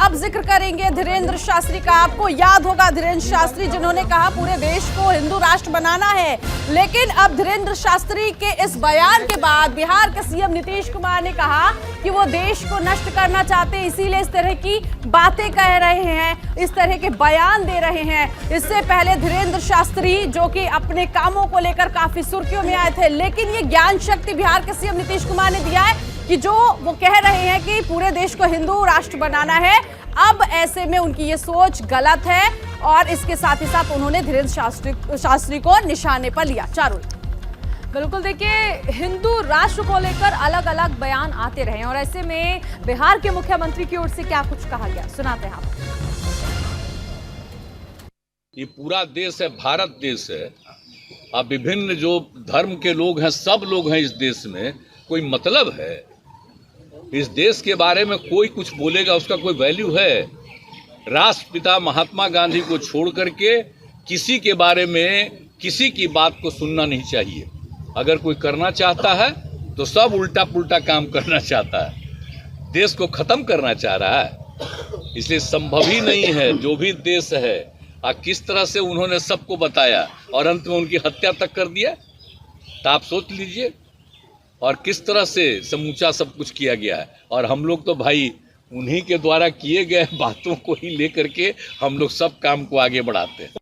अब जिक्र करेंगे धीरेन्द्र शास्त्री का। आपको याद होगा धीरेन्द्र शास्त्री जिन्होंने कहा पूरे देश को हिंदू राष्ट्र बनाना है, लेकिन अब धीरेन्द्र शास्त्री के इस बयान के बाद बिहार के सीएम नीतीश कुमार ने कहा कि वो देश को नष्ट करना चाहते हैं, इसीलिए इस तरह की बातें कह रहे हैं, इस तरह के बयान दे रहे हैं। इससे पहले धीरेन्द्र शास्त्री जो कि अपने कामों को लेकर काफी सुर्खियों में आए थे, लेकिन ये ज्ञान शक्ति बिहार के सीएम नीतीश कुमार ने दिया है कि जो वो कह रहे हैं कि पूरे देश को हिंदू राष्ट्र बनाना है, अब ऐसे में उनकी ये सोच गलत है और इसके साथ ही साथ उन्होंने धीरेन्द्र शास्त्री को निशाने पर लिया। चारुल, बिल्कुल, देखिए हिंदू राष्ट्र को लेकर अलग अलग बयान आते रहे और ऐसे में बिहार के मुख्यमंत्री की ओर से क्या कुछ कहा गया, सुनाते हैं आप। ये पूरा देश है, भारत देश है। अब विभिन्न जो धर्म के लोग हैं, सब लोग हैं इस देश में, कोई मतलब है? इस देश के बारे में कोई कुछ बोलेगा उसका कोई वैल्यू है? राष्ट्रपिता महात्मा गांधी को छोड़ करके किसी के बारे में किसी की बात को सुनना नहीं चाहिए। अगर कोई करना चाहता है तो सब उल्टा पुल्टा काम करना चाहता है, देश को खत्म करना चाह रहा है। इसलिए संभव ही नहीं है जो भी देश है। किस तरह से उन्होंने सबको बताया और अंत में उनकी हत्या तक कर दिया, तो आप सोच लीजिए। और किस तरह से समूचा सब कुछ किया गया है। और हम लोग तो भाई उन्हीं के द्वारा किए गए बातों को ही लेकर के हम लोग सब काम को आगे बढ़ाते हैं।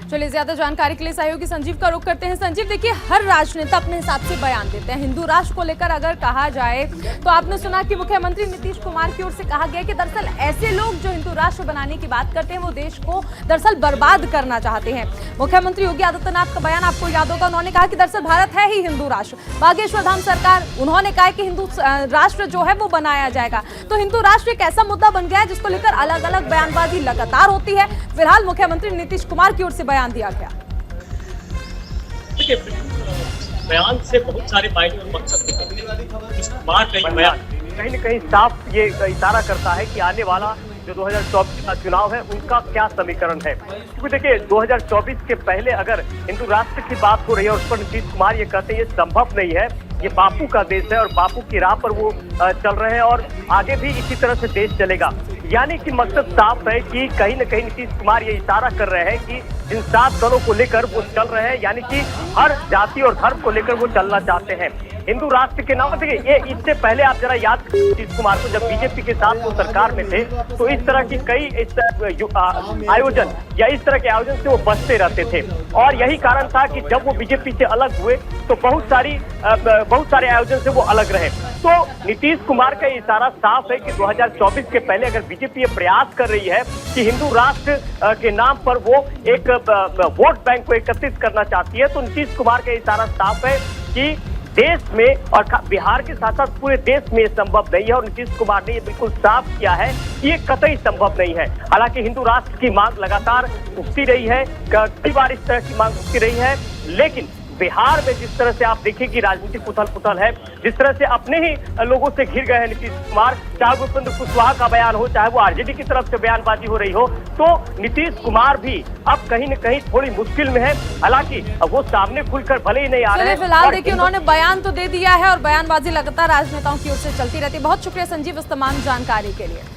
चलिए ज्यादा जानकारी के लिए सहयोगी संजीव का रुख करते हैं। संजीव, देखिए हर राजनेता अपने हिसाब से बयान देते हैं। हिंदू राष्ट्र को लेकर अगर कहा जाए तो आपने सुना कि मुख्यमंत्री नीतीश कुमार की ओर से कहा गया कि दरअसल ऐसे लोग जो हिंदू राष्ट्र बनाने की बात करते हैं वो देश को दरअसल बर्बाद करना चाहते हैं। मुख्यमंत्री योगी आदित्यनाथ का बयान आपको याद होगा, उन्होंने कहा कि दरअसल भारत है ही हिंदू राष्ट्र। बागेश्वर धाम सरकार, उन्होंने कहा कि हिंदू राष्ट्र जो है वो बनाया जाएगा। तो हिंदू राष्ट्र एक ऐसा मुद्दा बन गया है जिसको लेकर अलग अलग बयानबाजी लगातार होती है। फिलहाल मुख्यमंत्री नीतीश कुमार की ओर से बयान दिया गया। देखिए, बयान से बहुत सारे मायने और मकसद निकलते हैं। बात नहीं, बयान कहीं न कहीं साफ ये इशारा करता है कि आने वाला जो 2024 का चुनाव है उनका क्या समीकरण है। क्योंकि देखिए 2024 के पहले अगर हिंदू राष्ट्र की बात हो रही है और उस पर नीतीश कुमार ये कहते हैं ये संभव नहीं है, ये बापू का देश है और बापू की राह पर वो चल रहे हैं और आगे भी इसी तरह से देश चलेगा। यानी कि मकसद साफ है कि कहीं न कहीं नीतीश कुमार ये इशारा कर रहे हैं कि जिन 7 दलों को लेकर वो चल रहे हैं, यानी कि हर जाति और धर्म को लेकर वो चलना चाहते हैं हिंदू राष्ट्र के नाम। देखिए ये इससे पहले आप जरा याद करें नीतीश कुमार को, जब बीजेपी के साथ वो सरकार में थे तो इस तरह की कई आयोजन या इस तरह के आयोजन से वो बचते रहते थे। और यही कारण था कि जब वो बीजेपी से अलग हुए तो बहुत सारे आयोजन से वो अलग रहे। तो नीतीश कुमार का इशारा साफ है कि 2024 के पहले अगर बीजेपी ये प्रयास कर रही है कि हिंदू राष्ट्र के नाम पर वो एक वोट बैंक को एकत्रित करना चाहती है, तो नीतीश कुमार का इशारा साफ है कि देश में और बिहार के साथ साथ पूरे देश में ये संभव नहीं है। और नीतीश कुमार ने ये बिल्कुल साफ किया है कि ये कतई संभव नहीं है। हालांकि हिंदू राष्ट्र की मांग लगातार उठती रही है, कई बार इस तरह की मांग उठती रही है, लेकिन बिहार में जिस तरह से आप देखिए कि राजनीतिक उथल पुथल है, जिस तरह से अपने ही लोगों से घिर गए हैं नीतीश कुमार, चाहे उपेंद्र कुशवाहा का बयान हो, चाहे वो आरजेडी की तरफ से बयानबाजी हो रही हो, तो नीतीश कुमार भी अब कहीं न कहीं थोड़ी मुश्किल में है। हालांकि वो सामने खुलकर भले ही नहीं आ रहे हैं। फिलहाल देखिए उन्होंने बयान तो दे दिया है और बयानबाजी लगातार राजनेताओं की ओर से चलती रहती है। बहुत शुक्रिया संजीव इस तमाम जानकारी के लिए।